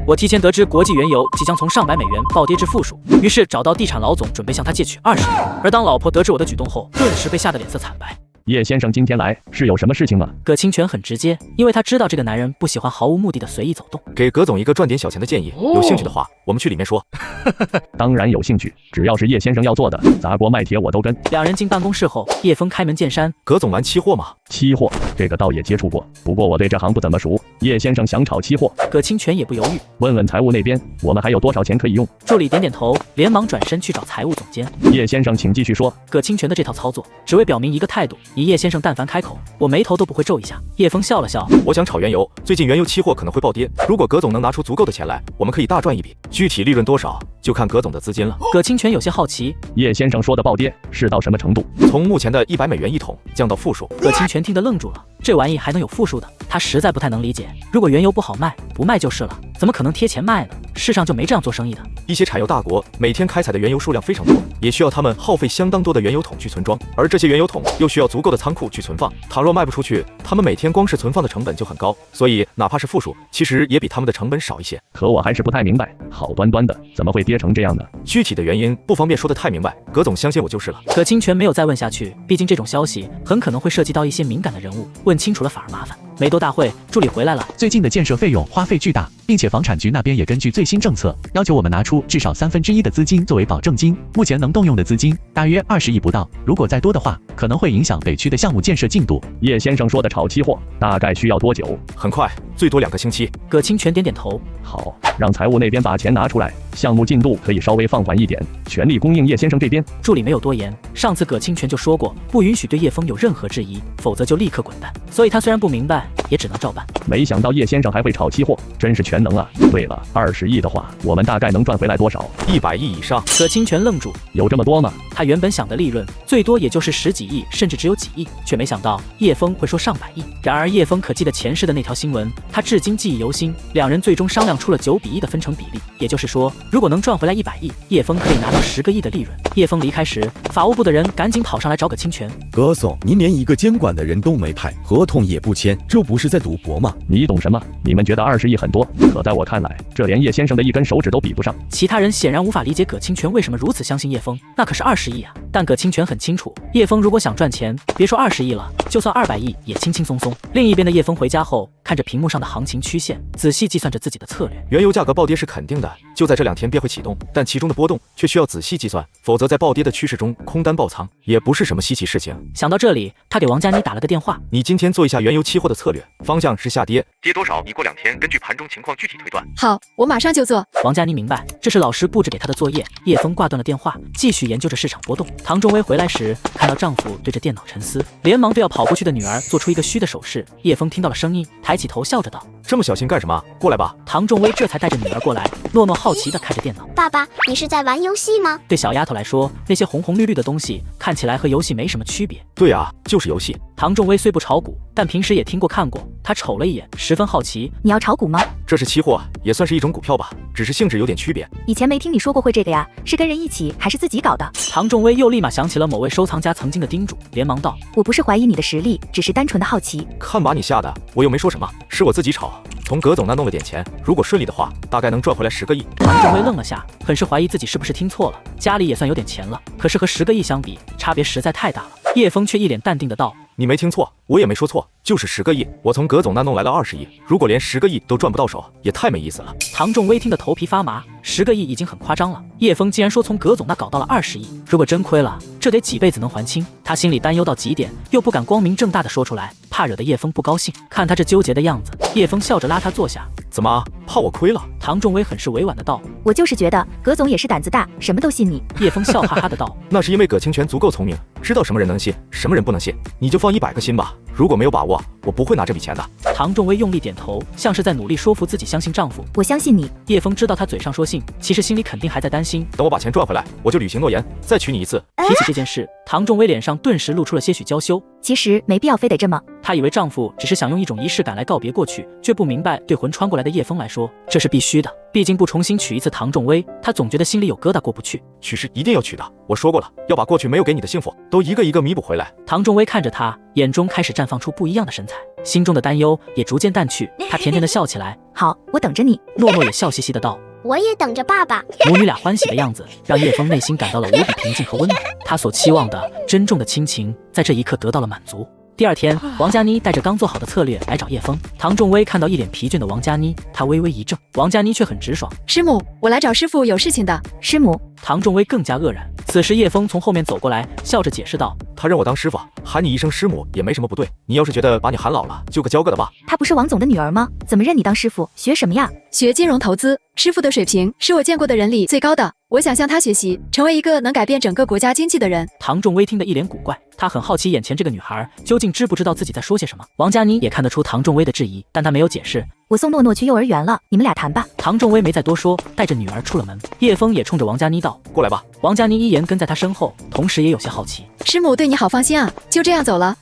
我提前得知国际原油即将从上百美元暴跌至负数，于是找到地产老总，准备向他借取20亿。而当老婆得知我的举动后，顿时被吓得脸色惨白。叶先生今天来是有什么事情吗？葛清泉很直接，因为他知道这个男人不喜欢毫无目的的随意走动。给葛总一个赚点小钱的建议，有兴趣的话，我们去里面说。当然有兴趣，只要是叶先生要做的，砸锅卖铁我都跟。两人进办公室后，叶枫开门见山：“葛总玩期货吗？”期货这个倒也接触过，不过我对这行不怎么熟。叶先生想炒期货，葛清泉也不犹豫，问问财务那边，我们还有多少钱可以用？助理点点头，连忙转身去找财务总监。叶先生，请继续说。葛清泉的这套操作，只为表明一个态度：你叶先生但凡开口，我眉头都不会皱一下。叶枫笑了笑：“我想炒原油，最近原油期货可能会暴跌，如果葛总能拿出足够的钱来，我们可以大赚一笔。具体利润多少，就看葛总的资金了。”葛清泉有些好奇，叶先生说的暴跌是到什么程度？从目前的100美元一桶降到负数。葛清泉听得愣住了，这玩意还能有负数的？他实在不太能理解。如果原油不好卖，不卖就是了，怎么可能贴钱卖呢？世上就没这样做生意的。一些产油大国每天开采的原油数量非常多，也需要他们耗费相当多的原油桶去存装，而这些原油桶又需要足够的仓库去存放。倘若卖不出去，他们每天光是存放的成本就很高，所以哪怕是负数，其实也比他们的成本少一些。可我还是不太明白，好端端的怎么会跌成这样呢？具体的原因不方便说得太明白，葛总相信我就是了。葛清泉没有再问下去，毕竟这种消息很可能会涉及到一些敏感的人物，问清楚了反而麻烦。没多大会，助理回来了。最近的建设费用花费巨大，并且房产局那边也根据最新政策，要求我们拿出至少1/3的资金作为保证金。目前能动用的资金大约20亿不到，如果再多的话，可能会影响北区的项目建设进度。叶先生说的炒期货大概需要多久？很快，最多2个星期。葛清泉点点头。好，让财务那边把钱拿出来，项目进度可以稍微放缓一点，全力供应叶先生这边。助理没有多言，上次葛清泉就说过，不允许对叶枫有任何质疑，否则就立刻滚蛋。所以他虽然不明白，也只能照办。没想到叶先生还会炒期货，真是全能啊！对了，20亿的话，我们大概能赚回来多少？100亿以上。葛清泉愣住，有这么多吗？他原本想的利润最多也就是10几亿，甚至只有几亿，却没想到叶枫会说上百亿。然而叶枫可记得前世的那条新闻，他至今记忆犹新。两人最终商量出了9比1的分成比例，也就是说，如果能赚回来100亿，叶枫可以拿到10个亿的利润。叶枫离开时，法务部的人赶紧跑上来找葛清泉。葛总，您连一个监管的人都没派，合同也不签，这不是在赌博吗？你懂什么？你们觉得20亿很多，可在我看来，这连叶先生的一根手指都比不上。其他人显然无法理解葛清泉为什么如此相信叶枫，那可是20亿啊！但葛清泉很清楚，叶枫如果想赚钱，别说20亿了，就算200亿也轻轻松松。另一边的叶枫回家后，看着屏幕上的行情曲线，仔细计算着自己的策略。原油价格暴跌是肯定的，就在这2天便会启动，但其中的波动却需要仔细计算，否则在暴跌的趋势中空单爆仓也不是什么稀奇事情。想到这里，他给王佳妮打了个电话：“你今天做一下原油期货的策略，方向是下跌，跌多少你过2天根据盘中情况具体推断。”好，我马上就做。王佳妮明白这是老师布置给她的作业。叶枫挂断了电话，继续研究着市场波动。唐仲威回来时，看到丈夫对着电脑沉思，连忙对要跑过去的女儿做出一个虚的手势。叶枫听到了声音，抬起头笑着道：“这么小心干什么？过来吧。”唐仲威这才带着女儿过来，诺诺好奇地看着电脑：“爸爸，你是在玩游戏吗？”对小丫头来说，那些红红绿绿的东西看起来和游戏没什么区别。对啊，就是游戏。唐仲威虽不炒股，但平时也听过看过。他瞅了一眼，十分好奇：“你要炒股吗？”这是期货，也算是一种股票吧，只是性质有点区别。以前没听你说过会这个呀，是跟人一起还是自己搞的？唐仲威又立马想起了某位收藏家曾经的叮嘱，连忙道：“我不是怀疑你的实力，只是单纯的好奇。”看把你吓的，我又没说什么，是我自己炒，从葛总那弄了点钱，如果顺利的话，大概能赚回来10个亿。唐仲威愣了下，很是怀疑自己是不是听错了，家里也算有点钱了，可是和10个亿相比，差别实在太大了。叶枫却一脸淡定的道：“你没听错，我也没说错，就是10个亿，我从葛总那弄来了20亿，如果连10个亿都赚不到手，也太没意思了。”唐仲威听得头皮发麻，10个亿已经很夸张了，叶枫竟然说从葛总那搞到了20亿，如果真亏了，这得几辈子能还清？他心里担忧到极点，又不敢光明正大的说出来，怕惹得叶枫不高兴。看他这纠结的样子，叶枫笑着拉他坐下：“怎么怕我亏了？”唐仲威很是委婉的道：“我就是觉得葛总也是胆子大，什么都信你。”叶枫笑哈哈的道：“那是因为葛清泉足够聪明，知道什么人能信，什么人不能信，你就放100个心吧。如果没有把握，我不会拿这笔钱的。”唐仲威用力点头，像是在努力说服自己相信丈夫。我相信你。叶枫知道他嘴上说信，其实心里肯定还在担心。等我把钱赚回来，我就履行诺言，再娶你一次。提起这件事，唐仲威脸上顿时露出了些许娇羞。其实没必要非得这么。她以为丈夫只是想用一种仪式感来告别过去，却不明白对魂穿过来的叶枫来说，这是必须的。毕竟不重新娶一次唐仲威，她总觉得心里有疙瘩过不去。娶是一定要娶的，我说过了，要把过去没有给你的幸福都一个一个弥补回来。唐仲威看着她，眼中开始绽放出不一样的神采。彩，心中的担忧也逐渐淡去。她甜甜的笑起来。好，我等着你。诺诺也笑嘻嘻的道。我也等着爸爸。母女俩欢喜的样子，让叶枫内心感到了无比平静和温暖。他所期望的珍重的亲情，在这一刻得到了满足。第二天，王佳妮带着刚做好的策略来找叶枫。唐仲威看到一脸疲倦的王佳妮，他微微一怔。王佳妮却很直爽：“师母，我来找师傅有事情的。”师母。唐仲威更加愕然。此时叶枫从后面走过来，笑着解释道：“他认我当师傅，喊你一声师母也没什么不对。你要是觉得把你喊老了，就各教各的吧。”她不是王总的女儿吗？怎么认你当师傅？学什么呀？学金融投资。师傅的水平是我见过的人里最高的，我想向他学习，成为一个能改变整个国家经济的人。唐仲威听得一脸古怪，他很好奇眼前这个女孩究竟知不知道自己在说些什么。王佳妮也看得出唐仲威的质疑，但他没有解释。我送诺诺去幼儿园了，你们俩谈吧。唐仲威没再多说，带着女儿出了门。叶枫也冲着王佳妮道：“过来吧。”王佳妮依言跟在他身后，同时也有些好奇。师母对你好放心啊，就这样走了。